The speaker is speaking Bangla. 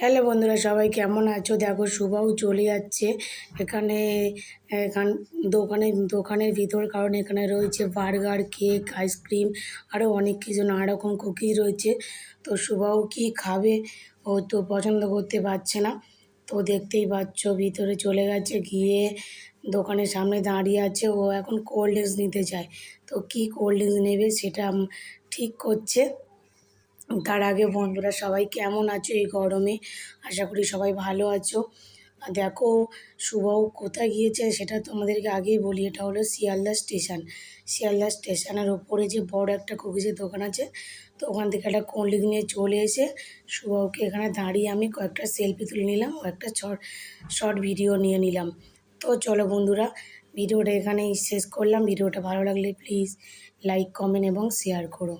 হ্যালো বন্ধুরা, সবাই কেমন আছো? দেখো শুভও চলে যাচ্ছে এখানে। এখান দোকানের ভিতর, কারণ এখানে রয়েছে বার্গার, কেক, আইসক্রিম, আরও অনেক কিছু নানা রকম কুকিজ রয়েছে। তো শুভও কি খাবে, ও তো পছন্দ করতে পারছে না। তো দেখতেই পাচ্ছ ভিতরে চলে গেছে, গিয়ে দোকানের সামনে দাঁড়িয়ে আছে। ও এখন কোল্ড ড্রিঙ্কস নিতে চায়। তো কি কোল্ড ড্রিঙ্কস নেবে সেটা ঠিক করছে। তার আগে বন্ধুরা, সবাই কেমন আছো এই গরমে? আশা করি সবাই ভালো আছো। আর দেখো শুভও কোথায় গিয়েছে সেটা তোমাদেরকে আগেই বলি। এটা হলো শিয়ালদা স্টেশন। শিয়ালদা স্টেশনের ওপরে যে বড় একটা কুকিজের দোকান আছে, তো ওখান থেকে একটা কোল্ড ড্রিঙ্ক নিয়ে চলে এসে শুভকে এখানে দাঁড়িয়ে আমি কয়েকটা সেলফি তুলে নিলাম ও একটা শর্ট ভিডিও নিয়ে নিলাম। তো চলো বন্ধুরা, ভিডিওটা এখানেই শেষ করলাম। ভিডিওটা ভালো লাগলে প্লিজ লাইক, কমেন্ট এবং শেয়ার করো।